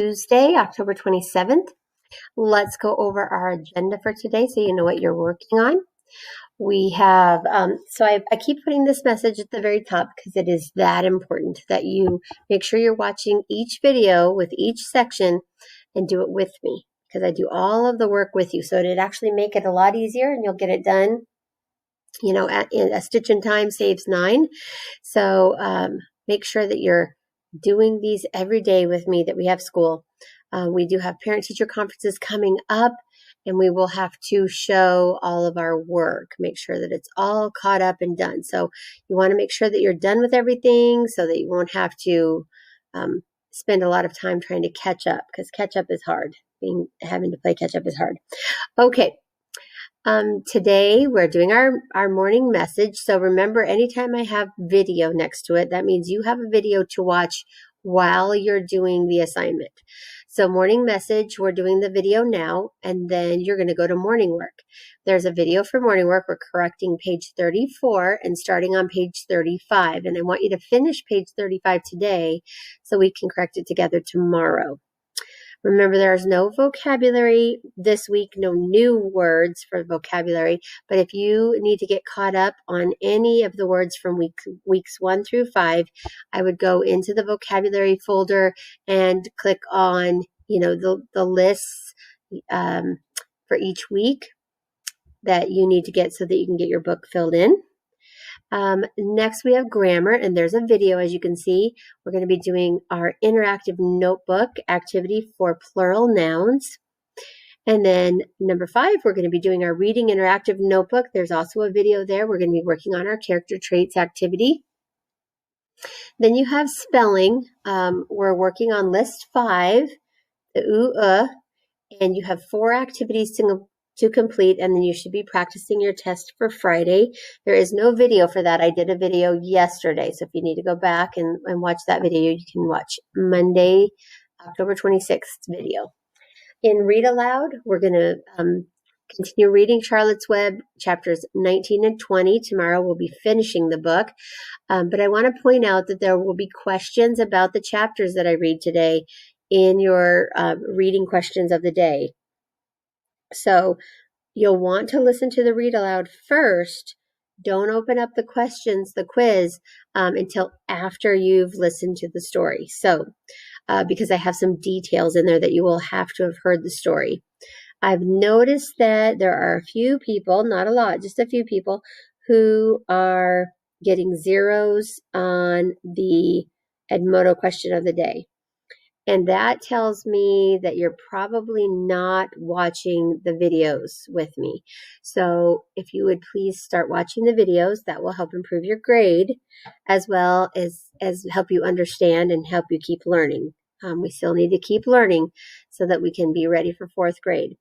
Tuesday, October 27th. Let's go over our agenda for today so you know what you're working on. We have, I keep putting this message at the very top because it is that important that you make sure you're watching each video with each section and do it with me, because I do all of the work with you. So it'd actually make it a lot easier and you'll get it done. You know, a stitch in time saves 9. So make sure that you're doing these every day with me that we have school. We do have parent-teacher conferences coming up, and we will have to show all of our work, make sure that it's all caught up and done. So you want to make sure that you're done with everything so that you won't have to spend a lot of time trying to catch up, because catch up is hard. Having to play catch up is hard. Okay. Today we're doing our morning message. So remember, anytime I have video next to it, that means you have a video to watch while you're doing the assignment. So morning message, we're doing the video now, and then you're going to go to morning work. There's a video for morning work. We're correcting page 34 and starting on page 35. And I want you to finish page 35 today so we can correct it together tomorrow. Remember, there's no vocabulary this week, no new words for vocabulary, but if you need to get caught up on any of the words from weeks 1 through 5, I would go into the vocabulary folder and click on, the lists for each week that you need to get so that you can get your book filled in. Next, we have grammar, and there's a video, as you can see. We're going to be doing our interactive notebook activity for plural nouns. And then number 5, we're going to be doing our reading interactive notebook. There's also a video there. We're going to be working on our character traits activity. Then you have spelling. We're working on list 5, the and you have 4 activities to complete, and then you should be practicing your test for Friday. There is no video for that. I did a video yesterday, so if you need to go back and watch that video, you can watch Monday, October 26th video. In Read Aloud, we're going to continue reading Charlotte's Web, chapters 19 and 20. Tomorrow we'll be finishing the book, but I want to point out that there will be questions about the chapters that I read today in your reading questions of the day. So you'll want to listen to the read aloud first. Don't open up the questions, the quiz, until after you've listened to the story. So, because I have some details in there that you will have to have heard the story. I've noticed that there are a few people, not a lot, just a few people, who are getting zeros on the Edmodo question of the day. And that tells me that you're probably not watching the videos with me. So if you would please start watching the videos, that will help improve your grade, as well as help you understand and help you keep learning. We still need to keep learning so that we can be ready for 4th grade.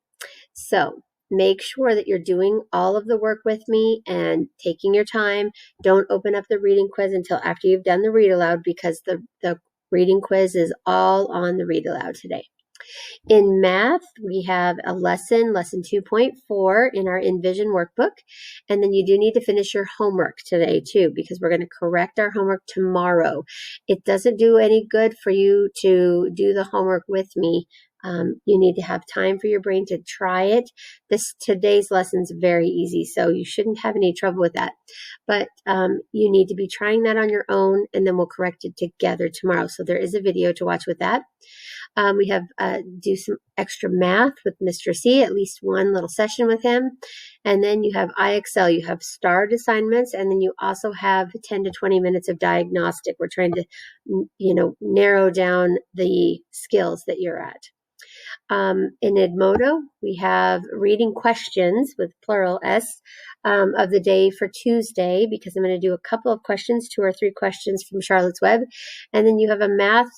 So make sure that you're doing all of the work with me and taking your time. Don't open up the reading quiz until after you've done the read aloud, because the reading quiz is all on the read aloud today. In math, we have a lesson 2.4 in our Envision workbook. And then you do need to finish your homework today too, because we're going to correct our homework tomorrow. It doesn't do any good for you to do the homework with me. You need to have time for your brain to try it. Today's lesson's very easy, so you shouldn't have any trouble with that. But you need to be trying that on your own, and then we'll correct it together tomorrow. So there is a video to watch with that. We have do some extra math with Mr. C, at least one little session with him. And then you have IXL, you have starred assignments, and then you also have 10 to 20 minutes of diagnostic. We're trying to, narrow down the skills that you're at. In Edmodo, we have reading questions with plural S of the day for Tuesday, because I'm going to do a couple of questions, 2 or 3 questions from Charlotte's Web. And then you have a math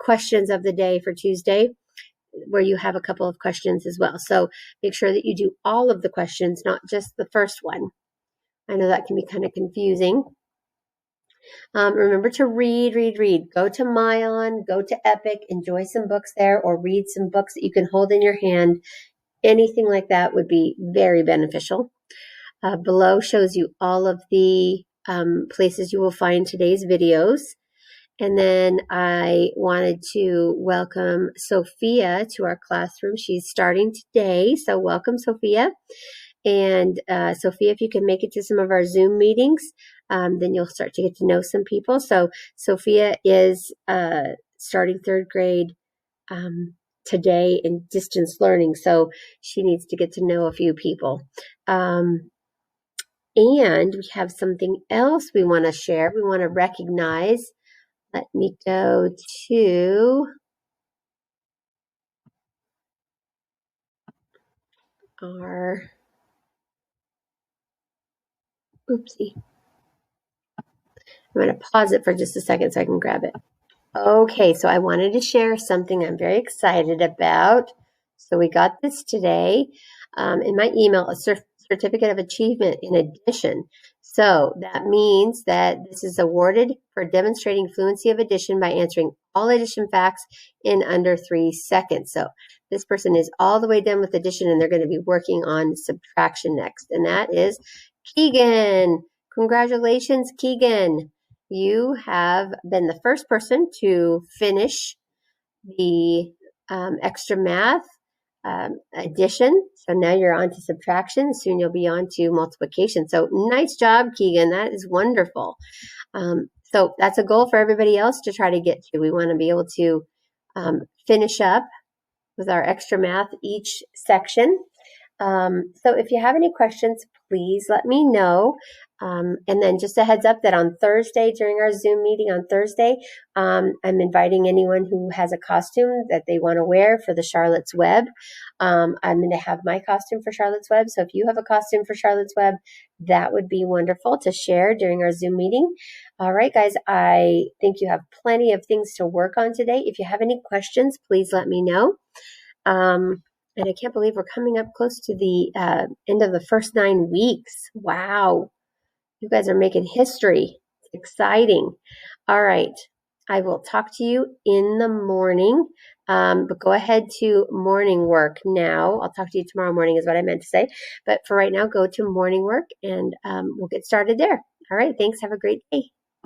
questions of the day for Tuesday, where you have a couple of questions as well. So make sure that you do all of the questions, not just the first one. I know that can be kind of confusing. Remember to read. Go to Mayan, go to Epic, enjoy some books there, or read some books that you can hold in your hand. Anything like that would be very beneficial. Below shows you all of the places you will find today's videos. And then I wanted to welcome Sophia to our classroom. She's starting today, so welcome, Sophia. And Sophia, if you can make it to some of our Zoom meetings, then you'll start to get to know some people. So Sophia is starting third grade today in distance learning, so she needs to get to know a few people. And we have something else we want to share. We want to recognize. Let me go to our, oopsie. I'm going to pause it for just a second so I can grab it. Okay, so I wanted to share something I'm very excited about. So we got this today in my email, a certificate of achievement in addition. So that means that this is awarded for demonstrating fluency of addition by answering all addition facts in under 3 seconds. So this person is all the way done with addition and they're going to be working on subtraction next. And that is Keegan. Congratulations, Keegan. You have been the first person to finish the extra math addition. So now you're on to subtraction. Soon you'll be on to multiplication. So nice job, Keegan. That is wonderful. So that's a goal for everybody else to try to get to. We want to be able to finish up with our extra math each section. So if you have any questions, please let me know. And then just a heads up that on Thursday, during our Zoom meeting on Thursday, I'm inviting anyone who has a costume that they want to wear for the Charlotte's Web. I'm going to have my costume for Charlotte's Web. So if you have a costume for Charlotte's Web, that would be wonderful to share during our Zoom meeting. All right, guys, I think you have plenty of things to work on today. If you have any questions, please let me know. And I can't believe we're coming up close to the end of the first 9 weeks. Wow. You guys are making history. It's exciting. All right. I will talk to you in the morning. But go ahead to morning work now. I'll talk to you tomorrow morning is what I meant to say. But for right now, go to morning work and we'll get started there. All right. Thanks. Have a great day.